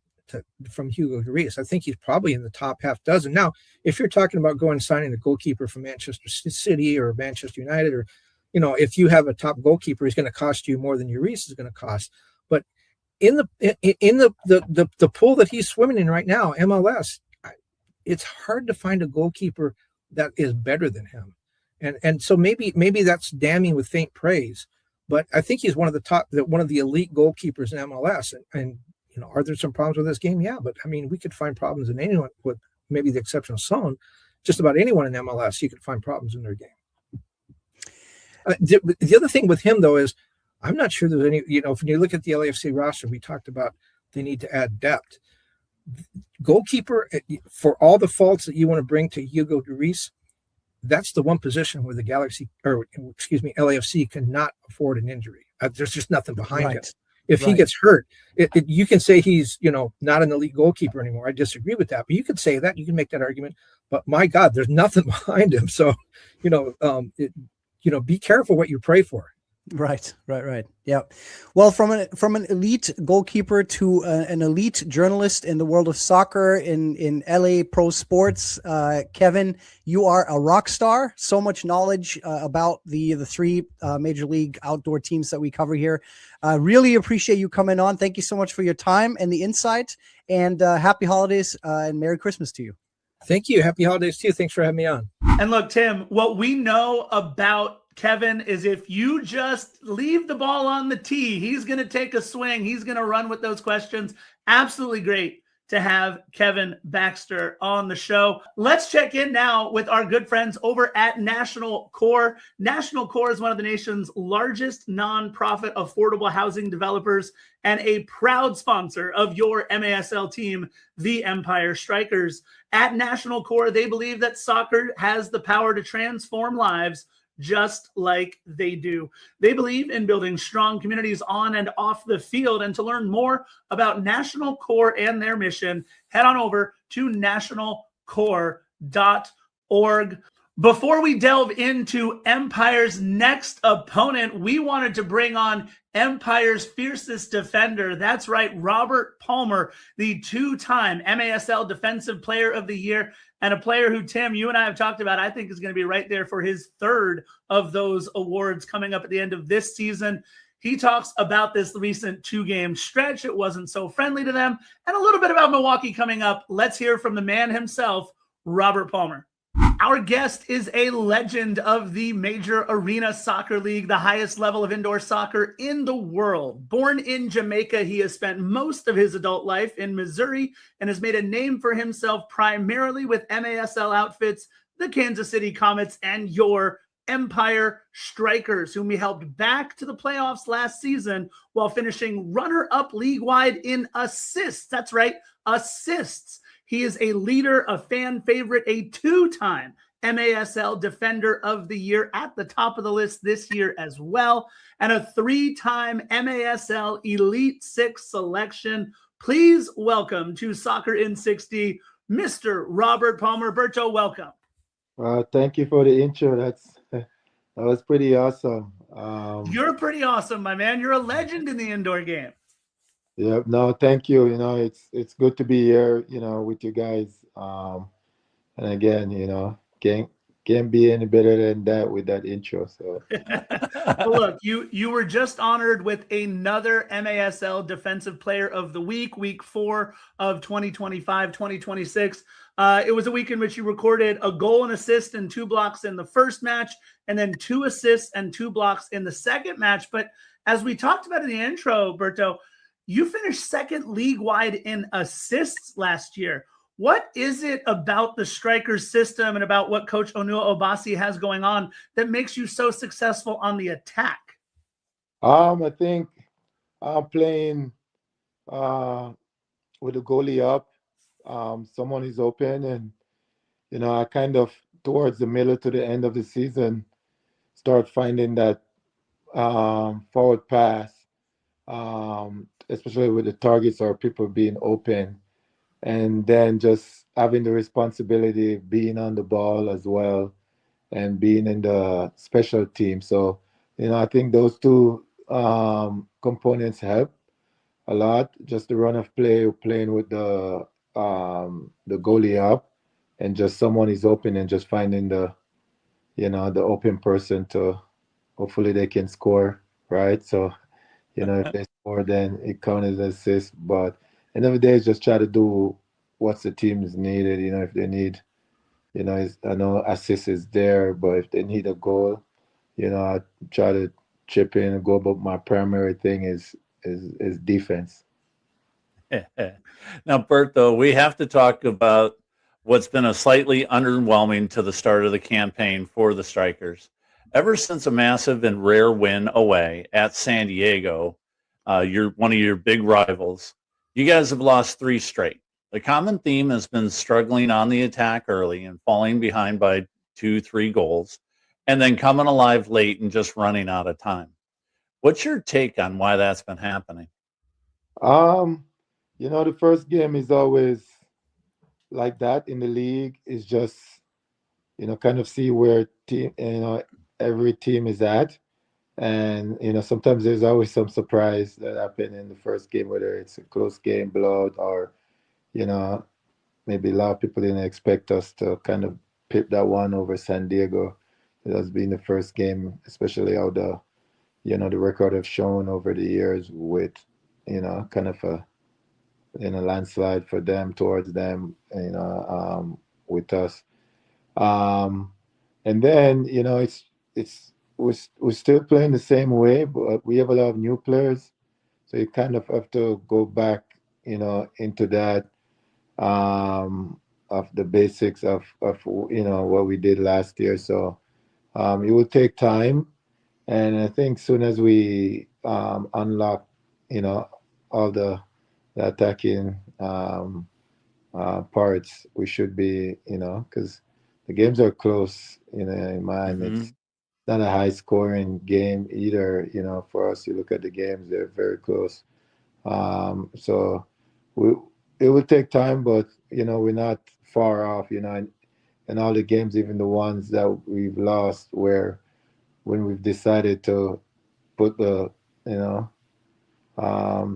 from Hugo Lloris? I think he's probably in the top half dozen. Now, if you're talking about going and signing a goalkeeper from Manchester City or Manchester United, or, if you have a top goalkeeper, he's going to cost you more than Lloris is going to cost. But in the pool that he's swimming in right now, MLS, it's hard to find a goalkeeper that is better than him. And so maybe that's damning with faint praise, but I think he's one of the elite goalkeepers in MLS. And are there some problems with this game? Yeah, but I mean, we could find problems in anyone with maybe the exception of Son, just about anyone in MLS, you can find problems in their game. The other thing with him, though, is I'm not sure there's any, if you look at the LAFC roster, we talked about they need to add depth. Goalkeeper, for all the faults that you want to bring to Hugo Lloris, that's the one position where the LAFC cannot afford an injury. There's just nothing behind him. If he gets hurt, you can say he's, not an elite goalkeeper anymore. I disagree with that, but you could say that, you can make that argument. But my God, there's nothing behind him. So, be careful what you pray for. Right. Yeah. Well, from an elite goalkeeper to an elite journalist in the world of soccer in LA pro sports, Kevin, you are a rock star. So much knowledge about the three major league outdoor teams that we cover here. Really appreciate you coming on. Thank you so much for your time and the insight. And happy holidays and Merry Christmas to you. Thank you. Happy holidays too. Thanks for having me on. And look, Tim, what we know about Kevin is if you just leave the ball on the tee, he's going to take a swing. He's going to run with those questions. Absolutely great to have Kevin Baxter on the show. Let's check in now with our good friends over at National Core. National Core is one of the nation's largest nonprofit affordable housing developers and a proud sponsor of your MASL team, the Empire Strykers. At National Core, they believe that soccer has the power to transform lives just like they do. They believe in building strong communities on and off the field. And to learn more about National Core and their mission, head on over to nationalcore.org. Before we delve into Empire's next opponent, we wanted to bring on Empire's fiercest defender. That's right, Robert Palmer, the two-time MASL Defensive Player of the Year, and a player who, Tim, you and I have talked about, I think is going to be right there for his third of those awards coming up at the end of this season. He talks about this recent two-game stretch. It wasn't so friendly to them, and a little bit about Milwaukee coming up. Let's hear from the man himself, Robert Palmer. Our guest is a legend of the Major Arena Soccer League, the highest level of indoor soccer in the world. Born in Jamaica, he has spent most of his adult life in Missouri and has made a name for himself primarily with MASL outfits, the Kansas City Comets, and your Empire Strykers, whom he helped back to the playoffs last season while finishing runner-up league-wide in assists. That's right, assists. He is a leader, a fan favorite, a two-time MASL Defender of the Year at the top of the list this year as well, and a three-time MASL Elite Six selection. Please welcome to Soccer in 60, Mr. Robert Palmer. Berto, welcome. Thank you for the intro. That was pretty awesome. You're pretty awesome, my man. You're a legend in the indoor game. Yeah, no, thank you. It's good to be here, with you guys. And again, can't be any better than that with that intro. So well, look, you were just honored with another MASL Defensive Player of the Week, week 4 of 2025-2026. It was a week in which you recorded a goal and assist and 2 blocks in the first match, and then 2 assists and 2 blocks in the second match. But as we talked about in the intro, Berto, you finished second league-wide in assists last year. What is it about the Strikers system and about what Coach Onua Obasi has going on that makes you so successful on the attack? I think I'm playing with the goalie up. Someone is open, and I kind of towards the middle to the end of the season start finding that forward pass. Especially with the targets or people being open, and then just having the responsibility of being on the ball as well and being in the special team. So, I think those two components help a lot. Just the run of play, playing with the goalie up, and just someone is open and just finding the open person to hopefully they can score, right? So, if they score, then it counts as an assist. But end of the day, just try to do what the team is needed. If they need, I know assist is there, but if they need a goal, I try to chip in and go. But my primary thing is defense. Now, Berto, we have to talk about what's been a slightly underwhelming to the start of the campaign for the Strikers. Ever since a massive and rare win away at San Diego, one of your big rivals, you guys have lost 3 straight. The common theme has been struggling on the attack early and falling behind by 2-3 goals, and then coming alive late and just running out of time. What's your take on why that's been happening? The first game is always like that in the league. Is just kind of see where every team is at, and sometimes there's always some surprise that happen in the first game, whether it's a close game, blowout, or maybe a lot of people didn't expect us to kind of pip that one over San Diego. It has been the first game, especially how the record have shown over the years with kind of a landslide for them towards them, with us. And then we're still playing the same way, but we have a lot of new players, so you kind of have to go back into that, of the basics of what we did last year. So it will take time, and I think soon as we unlock all the attacking parts, we should be because the games are close. In mind, it's not a high scoring game either. For us, you look at the games; they're very close. So it will take time, but we're not far off. And all the games, even the ones that we've lost, where when we've decided to put the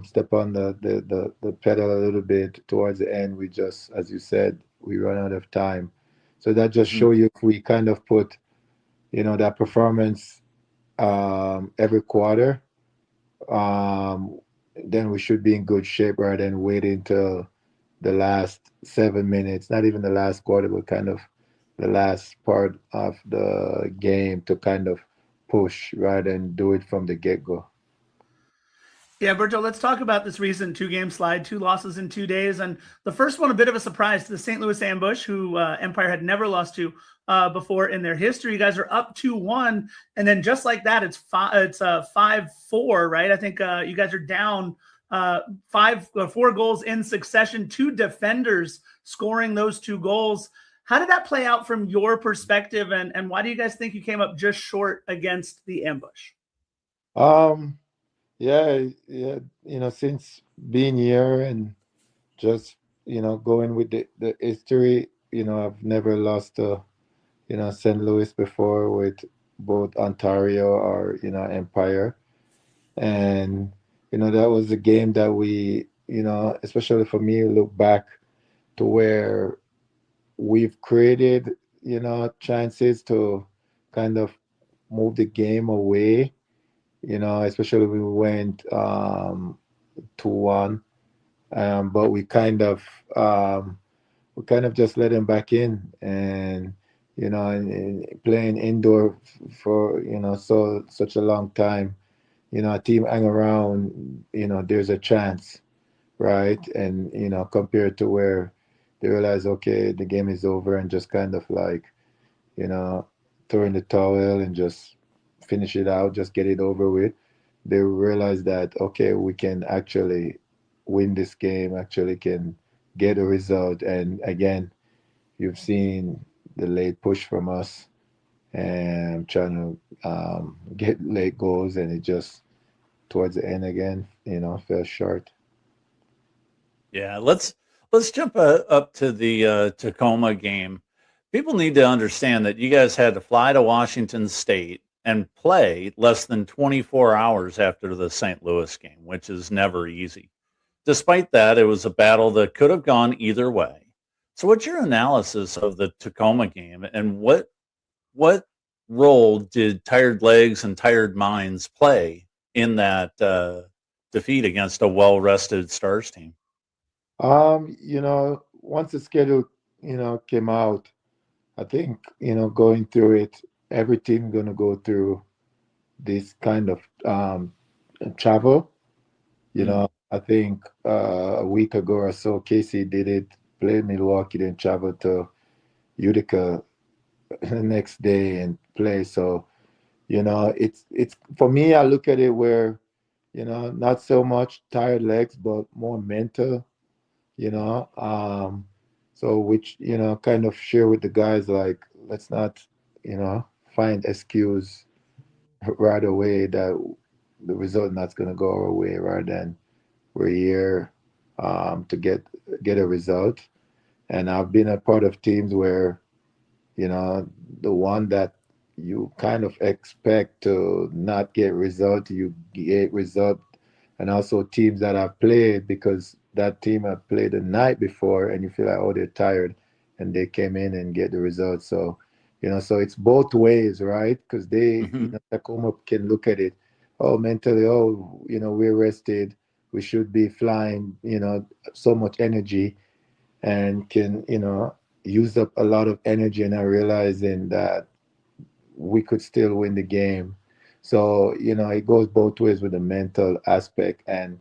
step on the pedal a little bit towards the end, we just, as you said, we run out of time. So that just show you, if we kind of put that performance every quarter, then we should be in good shape rather than waiting till the last 7 minutes, not even the last quarter, but kind of the last part of the game to kind of push rather than do it from the get-go. Yeah, Berto, let's talk about this recent 2-game slide, 2 losses in 2 days. And the first one, a bit of a surprise to the St. Louis Ambush, who Empire had never lost to before in their history. You guys are up 2-1. And then just like that, it's 5-4, right? I think you guys are down 4 goals in succession, 2 defenders scoring those 2 goals. How did that play out from your perspective? And why do you guys think you came up just short against the Ambush? Yeah, since being here and just, going with the history, I've never lost to, St. Louis before with both Ontario or, Empire. And, that was the game that we, especially for me, look back to where we've created, chances to kind of move the game away. Especially when we went 2-1, but we kind of just let them back in, and and playing indoor for such a long time, a team hang around, there's a chance, right? And compared to where they realize, okay, the game is over, and just kind of like throwing the towel and just finish it out, just get it over with. They realize that, okay, we can actually win this game, actually can get a result. And again, you've seen the late push from us and trying to get late goals, and it just towards the end again, fell short. Yeah, let's jump up to the Tacoma game. People need to understand that you guys had to fly to Washington State and play less than 24 hours after the St. Louis game, which is never easy. Despite that, it was a battle that could have gone either way. So what's your analysis of the Tacoma game, and what role did tired legs and tired minds play in that defeat against a well-rested Stars team? Once the schedule, came out, I think, going through it, every team going to go through this kind of travel. I think a week ago or so, Casey did it play in Milwaukee, then travel to Utica the next day and play. So, it's for me, I look at it where, not so much tired legs, but more mental, so which, kind of share with the guys, like, let's not, find excuse right away that the result not going to go our way, rather than we're here to get a result. And I've been a part of teams where, the one that you kind of expect to not get result, you get result. And also teams that I've played, because that team I've played the night before, and you feel like, oh, they're tired, and they came in and get the result. So, so it's both ways, right? Because Tacoma can look at it, oh, mentally, oh, we're rested, we should be flying, so much energy, and can, use up a lot of energy, and not realizing that we could still win the game. So, it goes both ways with the mental aspect. And,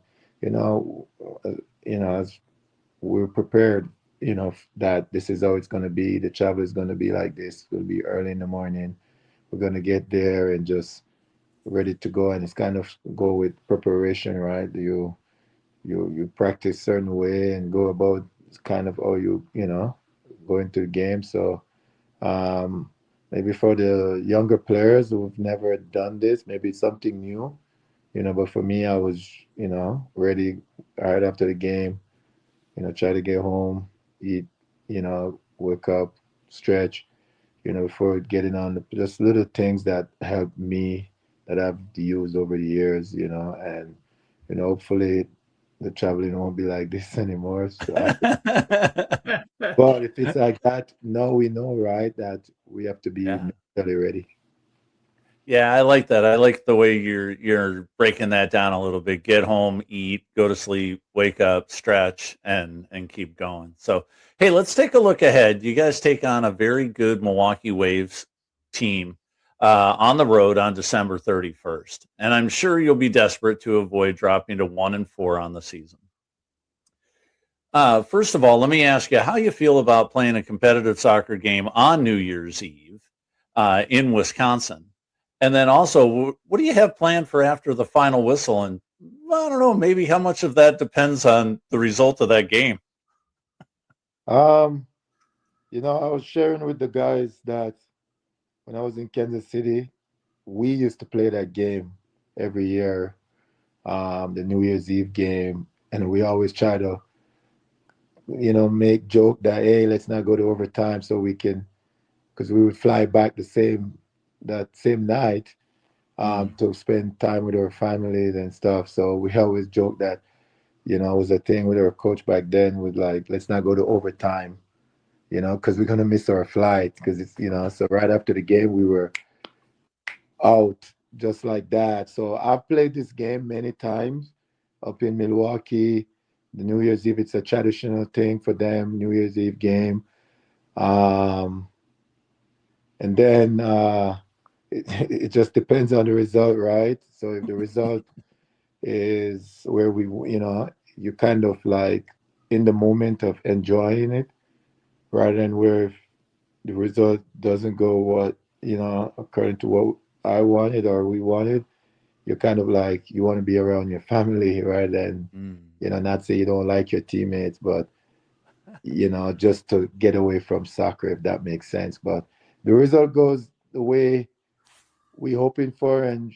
as we're prepared, that this is how it's going to be. The travel is going to be like this. It's going to be early in the morning. We're going to get there and just ready to go. And it's kind of go with preparation, right? You practice certain way and go about kind of how you go into the game. So maybe for the younger players who've never done this, maybe it's something new, but for me, I was, ready right after the game, try to get home, eat, wake up, stretch, before getting on just little things that help me, that I've used over the years, and, hopefully the traveling won't be like this anymore. So but if it's like that, no, we know, right, that we have to be mentally ready. Yeah, I like that. I like the way you're breaking that down a little bit. Get home, eat, go to sleep, wake up, stretch, and keep going. So, hey, let's take a look ahead. You guys take on a very good Milwaukee Waves team on the road on December 31st, and I'm sure you'll be desperate to avoid dropping to 1-4 on the season. First of all, let me ask you how you feel about playing a competitive soccer game on New Year's Eve in Wisconsin. And then also, what do you have planned for after the final whistle? And I don't know, maybe how much of that depends on the result of that game. I was sharing with the guys that when I was in Kansas City, we used to play that game every year, the New Year's Eve game. And we always try to, make joke that, hey, let's not go to overtime so we can, because we would fly back that same night to spend time with our families and stuff. So we always joke that, it was a thing with our coach back then, with like, let's not go to overtime, because we're going to miss our flight, because it's, so right after the game, we were out just like that. So I've played this game many times up in Milwaukee. The New Year's Eve, it's a traditional thing for them, New Year's Eve game. And then it just depends on the result, right? So if the result is where you kind of like in the moment of enjoying it, rather than where if the result doesn't go what, according to what I wanted or we wanted, you're kind of like, you want to be around your family rather than, not say you don't like your teammates, but, just to get away from soccer, if that makes sense. But the result goes the way we're hoping for and,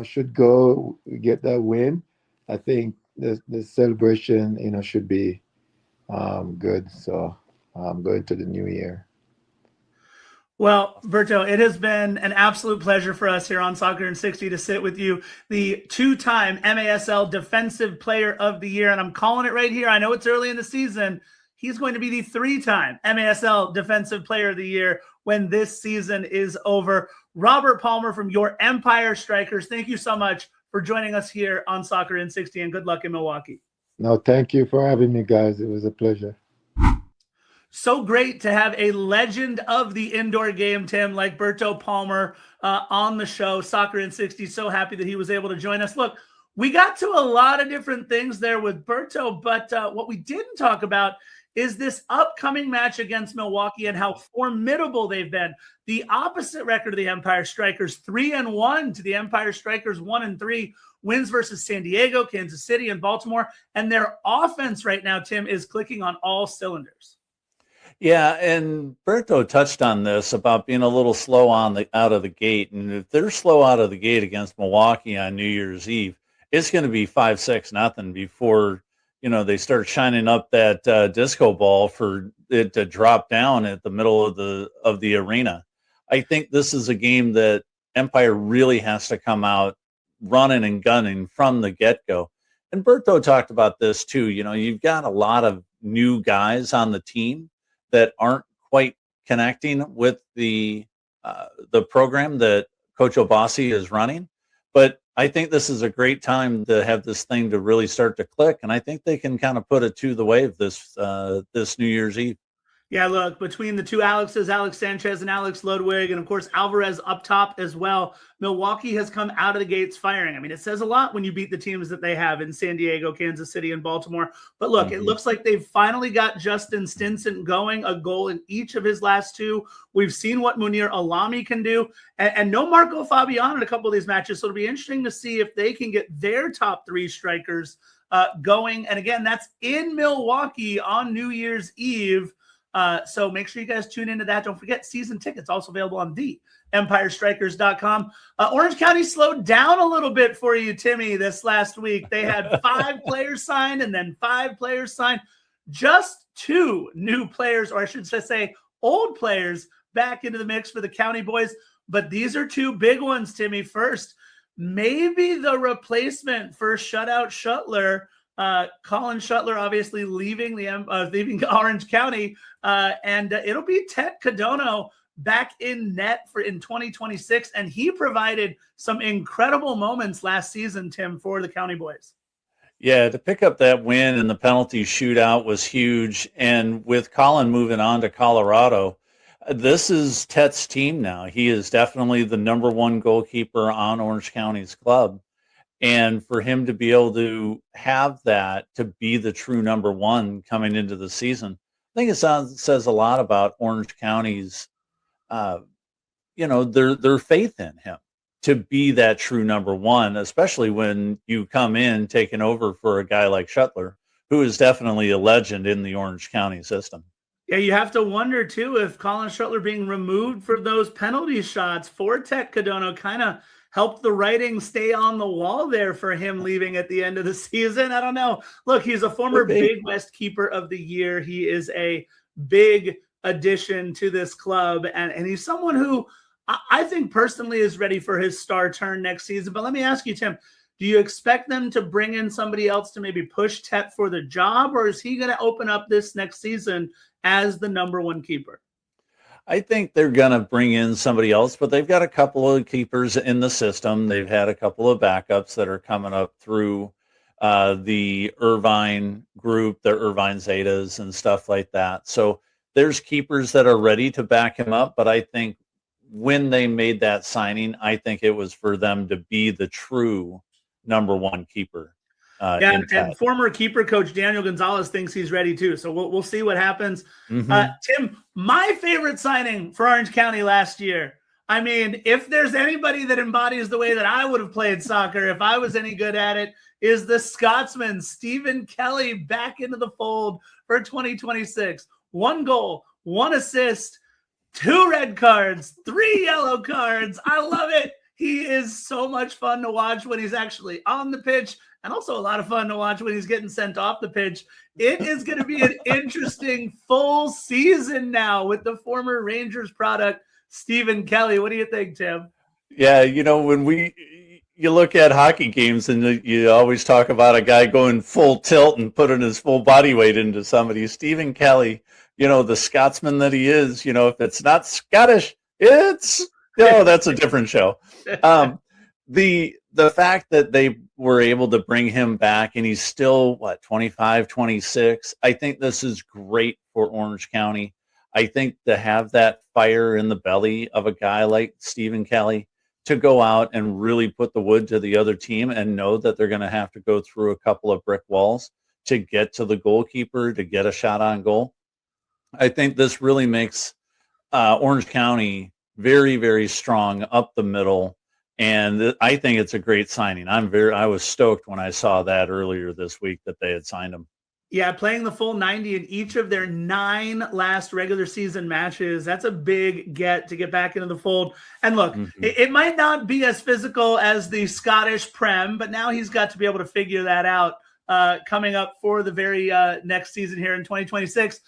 should go, we get that win. I think the celebration, should be good. So I'm going to the new year. Well, Berto, it has been an absolute pleasure for us here on Soccer in 60 to sit with you, the two-time MASL Defensive Player of the Year. And I'm calling it right here. I know it's early in the season. He's going to be the three-time MASL Defensive Player of the Year when this season is over. Robert Palmer from your Empire Strykers, thank you so much for joining us here on Soccer in 60, and good luck in Milwaukee. No, thank you for having me, guys. It was a pleasure. So great to have a legend of the indoor game, Tim, like Berto Palmer on the show, Soccer in 60. So happy that he was able to join us. Look, we got to a lot of different things there with Berto, but what we didn't talk about is this upcoming match against Milwaukee and how formidable they've been. The opposite record of the Empire Strykers, 3-1 to the Empire Strykers, 1-3 wins versus San Diego, Kansas City, and Baltimore. And their offense right now, Tim, is clicking on all cylinders. Yeah, and Berto touched on this about being a little slow out of the gate. And if they're slow out of the gate against Milwaukee on New Year's Eve, it's going to be 5-6-0 before they start shining up that disco ball for it to drop down at the middle of the arena. I think this is a game that Empire really has to come out running and gunning from the get-go. And Berto talked about this too. You've got a lot of new guys on the team that aren't quite connecting with the program that Coach Obasi is running. But I think this is a great time to have this thing to really start to click. And I think they can kind of put it to the wave this New Year's Eve. Yeah, look, between the two Alexes, Alex Sanchez and Alex Ludwig, and of course Alvarez up top as well, Milwaukee has come out of the gates firing. I mean, it says a lot when you beat the teams that they have in San Diego, Kansas City, and Baltimore. But look, it looks like they've finally got Justin Stinson going, a goal in each of his last two. We've seen what Munir Alami can do, and no Marco Fabian in a couple of these matches. So it'll be interesting to see if they can get their top three strikers going. And again, that's in Milwaukee on New Year's Eve. So make sure you guys tune into that. Don't forget, season tickets also available on the EmpireStrykers.com. Orange County slowed down a little bit for you, Timmy, this last week. They had 5 players signed and then 5 players signed. Just 2 new players, or I should say old players, back into the mix for the County boys. But these are 2 big ones, Timmy. First, maybe the replacement for shutout Shuttler. Colin Shuttler obviously leaving leaving Orange County, and it'll be Tet Cadono back in net in 2026, and he provided some incredible moments last season, Tim, for the County boys. Yeah, to pick up that win in the penalty shootout was huge, and with Colin moving on to Colorado, this is Tet's team now. He is definitely the number 1 goalkeeper on Orange County's club. And for him to be able to have that, to be the true number 1 coming into the season, I think it says a lot about Orange County's, their faith in him to be that true number 1, especially when you come in taking over for a guy like Shuttler, who is definitely a legend in the Orange County system. Yeah, you have to wonder, too, if Colin Shuttler being removed for those penalty shots for Tet Cadono kind of helped the writing stay on the wall there for him leaving at the end of the season. I don't know. Look, he's a former Big West Keeper of the Year. He is a big addition to this club, and he's someone who I think personally is ready for his star turn next season. But let me ask you, Tim, do you expect them to bring in somebody else to maybe push Tet for the job, or is he going to open up this next season as the number 1 keeper? I think they're going to bring in somebody else, but they've got a couple of keepers in the system. They've had a couple of backups that are coming up through the Irvine group, the Irvine Zetas and stuff like that. So there's keepers that are ready to back him up, but I think when they made that signing, I think it was for them to be the true number 1 keeper. And former keeper coach Daniel Gonzalez thinks he's ready too. So we'll see what happens. Tim, my favorite signing for Orange County last year. I mean, if there's anybody that embodies the way that I would have played soccer, if I was any good at it, is the Scotsman Stephen Kelly back into the fold for 2026. 1 goal, 1 assist, 2 red cards, 3 yellow cards. I love it. He is so much fun to watch when he's actually on the pitch, and also a lot of fun to watch when he's getting sent off the pitch. It is going to be an interesting full season now with the former Rangers product, Stephen Kelly. What do you think, Tim? Yeah, when you look at hockey games and you always talk about a guy going full tilt and putting his full body weight into somebody. Stephen Kelly, the Scotsman that he is, if it's not Scottish, it's, that's a different show. The fact that they were able to bring him back and he's still 25, 26, I think this is great for Orange County. I think to have that fire in the belly of a guy like Stephen Kelly to go out and really put the wood to the other team and know that they're going to have to go through a couple of brick walls to get to the goalkeeper to get a shot on goal. I think this really makes Orange County very, very strong up the middle. And I think it's a great signing. I was stoked when I saw that earlier this week that they had signed him. Yeah, playing the full 90 in each of their 9 last regular season matches. That's a big get to get back into the fold. And look, it might not be as physical as the Scottish Prem, but now he's got to be able to figure that out coming up for the very next season here in 2026.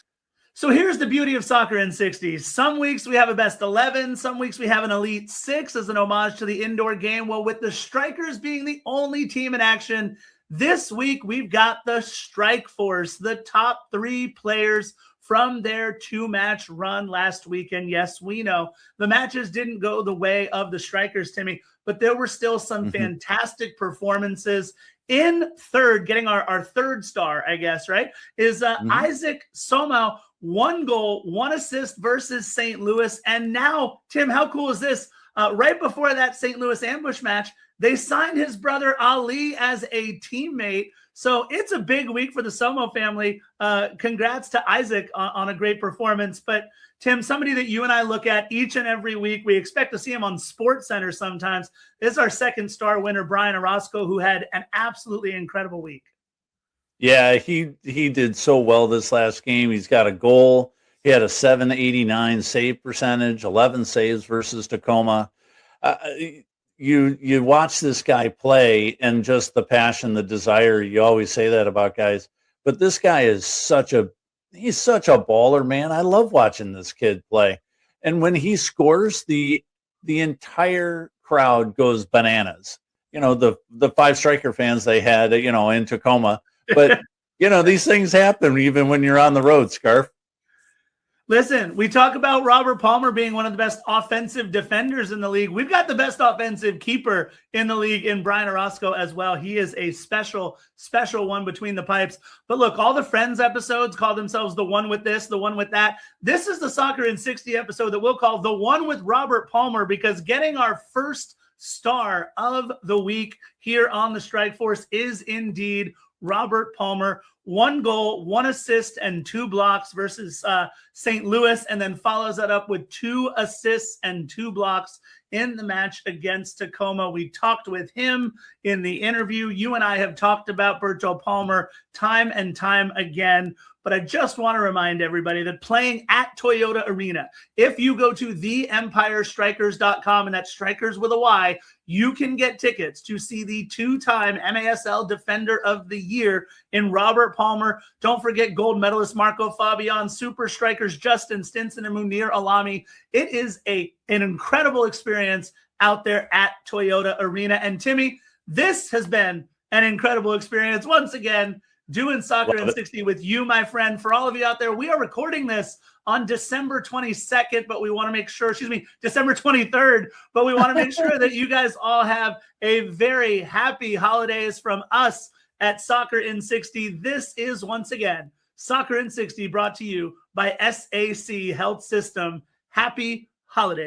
So here's the beauty of Soccer in 60. Some weeks we have a best 11. Some weeks we have an Elite 6 as an homage to the indoor game. Well, with the Strikers being the only team in action, this week, we've got the Strike Force, the top 3 players from their 2-match run last weekend. Yes, we know the matches didn't go the way of the Strikers, Timmy, but there were still some fantastic performances. In third, getting our third star, I guess, right, is Isaac Somo, 1 goal, 1 assist versus St. Louis. And now, Tim, how cool is this? Right before that St. Louis ambush match, they signed his brother Ali as a teammate. So it's a big week for the Somo family. Congrats to Isaac on a great performance. But Tim, somebody that you and I look at each and every week, we expect to see him on SportsCenter sometimes. This is our 2nd star winner, Brian Orozco, who had an absolutely incredible week. Yeah, he did so well this last game. He's got a goal. He had a 789 save percentage, 11 saves versus Tacoma. You watch this guy play and just the passion, the desire. You always say that about guys, but this guy is he's such a baller, man. I love watching this kid play. And when he scores, the entire crowd goes bananas. You know, the 5 striker fans they had, in Tacoma. But, these things happen even when you're on the road, Scarf. Listen, we talk about Robert Palmer being one of the best offensive defenders in the league. We've got the best offensive keeper in the league in Brian Orozco as well. He is a special, special one between the pipes. But look, all the Friends episodes call themselves the one with this, the one with that. This is the Soccer in 60 episode that we'll call the one with Robert Palmer, because getting our first star of the week here on the Strike Force is indeed Robert Palmer. 1 goal, 1 assist, and 2 blocks versus St. Louis, and then follows that up with 2 assists and 2 blocks in the match against Tacoma. We talked with him in the interview. You and I have talked about Berto Palmer time and time again, but I just want to remind everybody that playing at Toyota Arena, if you go to theempirestrykers.com, and that's strikers with a Y, you can get tickets to see the 2-time MASL Defender of the Year in Robert Palmer. Don't forget gold medalist Marco Fabian, Super Strikers Justin Stinson, and Munir Alami. It is an incredible experience out there at Toyota Arena. And Timmy, this has been an incredible experience once again, doing Soccer in 60 with you, my friend. For all of you out there, we are recording this on December 22nd, but we want to make sure, December 23rd, but we want to make sure that you guys all have a very happy holidays from us at Soccer in 60. This is, once again, Soccer in 60, brought to you by SAC Health System. Happy holidays.